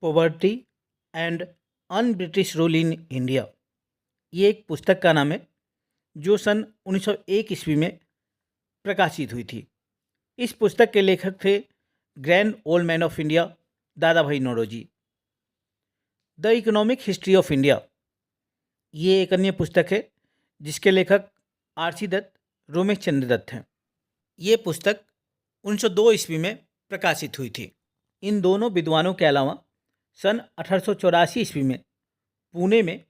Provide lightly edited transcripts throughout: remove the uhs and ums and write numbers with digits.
Poverty and un British rule in India. ये एक पुस्तक का नाम है जो सन 1901 ईस्वी में प्रकाशित हुई थी। इस पुस्तक के लेखक थे grand old man of India Dadabhai Naoroji. The economic history of India ये एक अन्य पुस्तक है जिसके लेखक आर.सी. दत्त, रोमेश चंद्र दत्त हैं। ये पुस्तक 1902 ईस्वी में प्रकाशित हुई थी। इन दोनों विद्वानों के अलावा सन 1884 ईस्वी में पुणे में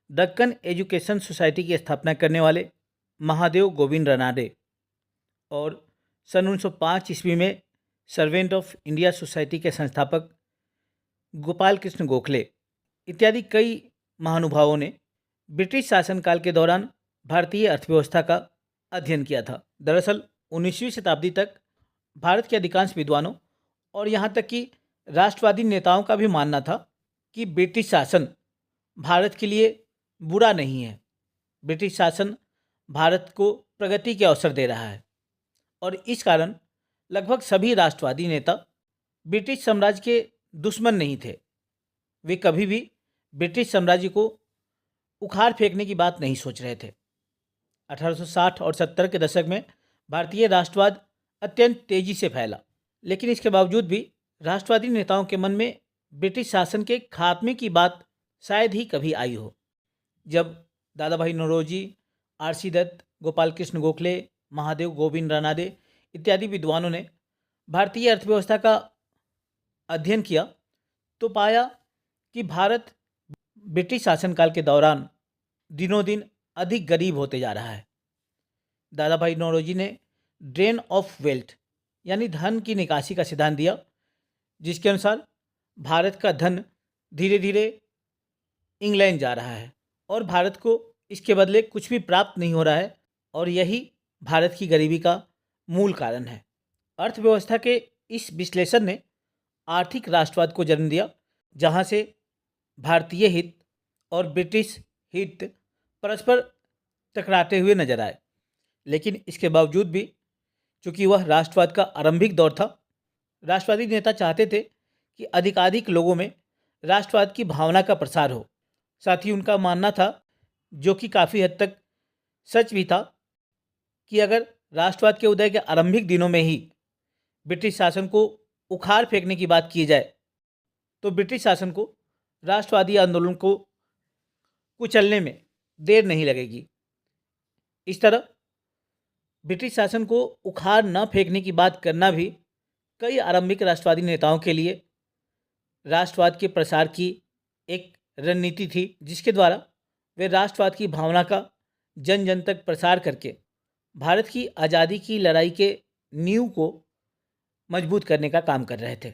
दक्कन एजुकेशन सोसाइटी की स्थापना करने वाले महादेव गोविंद रनाडे और सन 1905 ईस्वी में सर्वेंट ऑफ इंडिया सोसाइटी के संस्थापक गोपाल कृष्ण गोखले इत्यादि कई महानुभावों ने ब्रिटिश शासनकाल के दौरान भारतीय अर्थव्यवस्था का अध्ययन किया था। दरअसल 19वीं शताब्दी तक भारत के अधिकांश विद्वानों और यहाँ तक कि राष्ट्रवादी नेताओं का भी मानना था कि ब्रिटिश शासन भारत के लिए बुरा नहीं है। ब्रिटिश शासन भारत को प्रगति के अवसर दे रहा है और इस कारण लगभग सभी राष्ट्रवादी नेता ब्रिटिश साम्राज्य के दुश्मन नहीं थे। वे कभी भी ब्रिटिश साम्राज्य को उखाड़ फेंकने की बात नहीं सोच रहे थे। 1860 और 70 के दशक में भारतीय राष्ट्रवाद अत्यंत तेजी से फैला, लेकिन इसके बावजूद भी राष्ट्रवादी नेताओं के मन में ब्रिटिश शासन के खात्मे की बात शायद ही कभी आई हो। जब दादा भाई नौरोजी, आर.सी. दत्त, गोपाल कृष्ण गोखले, महादेव गोविंद रनाडे इत्यादि विद्वानों ने भारतीय अर्थव्यवस्था का अध्ययन किया तो पाया कि भारत ब्रिटिश शासनकाल के दौरान दिनों दिन अधिक गरीब होते जा रहा है। दादा भाई नौरोजी ने ड्रेन ऑफ वेल्थ यानी धन की निकासी का सिद्धांत दिया, जिसके अनुसार भारत का धन धीरे धीरे इंग्लैंड जा रहा है और भारत को इसके बदले कुछ भी प्राप्त नहीं हो रहा है और यही भारत की गरीबी का मूल कारण है। अर्थव्यवस्था के इस विश्लेषण ने आर्थिक राष्ट्रवाद को जन्म दिया, जहाँ से भारतीय हित और ब्रिटिश हित परस्पर टकराते हुए नजर आए। लेकिन इसके बावजूद भी चूँकि वह राष्ट्रवाद का आरंभिक दौर था, राष्ट्रवादी नेता चाहते थे कि अधिकाधिक लोगों में राष्ट्रवाद की भावना का प्रसार हो। साथ ही उनका मानना था, जो कि काफ़ी हद तक सच भी था, कि अगर राष्ट्रवाद के उदय के आरंभिक दिनों में ही ब्रिटिश शासन को उखाड़ फेंकने की बात की जाए तो ब्रिटिश शासन को राष्ट्रवादी आंदोलन को कुचलने में देर नहीं लगेगी। इस तरह ब्रिटिश शासन को उखाड़ न फेंकने की बात करना भी कई आरंभिक राष्ट्रवादी नेताओं के लिए राष्ट्रवाद के प्रसार की एक रणनीति थी, जिसके द्वारा वे राष्ट्रवाद की भावना का जन जन तक प्रसार करके भारत की आज़ादी की लड़ाई के नींव को मजबूत करने का काम कर रहे थे।